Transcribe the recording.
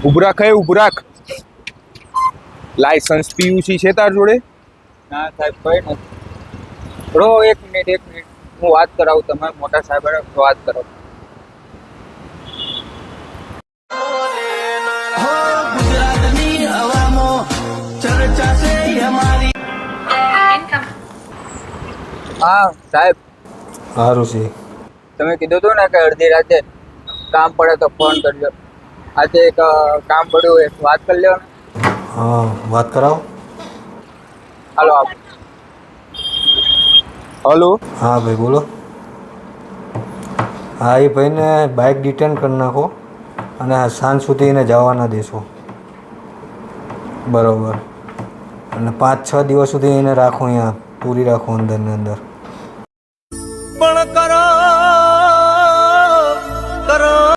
ઉભું રાખ ઉભું રાખ. લાયસન્સ પીયુસી છે તાર જોડે? ના સાહેબ કઈ નથી. બ્રો એક મિનિટ હું વાત કરાવું. તમે મોટા સાહેબ વાત કરો. હા સાહેબ. સારું છે. તમે કીધું હતું ને કે અડધી રાતે કામ પડે તો ફોન કરજો. આજે એક કામ પડ્યું, એક વાત કરી લ્યો ને. હા વાત કરાવો. હાલો આપ. હલો. હા ભાઈ બોલો. હા એ ભાઈને બાઇક ડિટેન કરી નાખો અને સાંજ સુધી એને જવા ના દેશો. બરાબર. અને 5-6 દિવસ સુધી એને રાખો, અહીંયા પૂરી રાખો અંદર ને અંદર.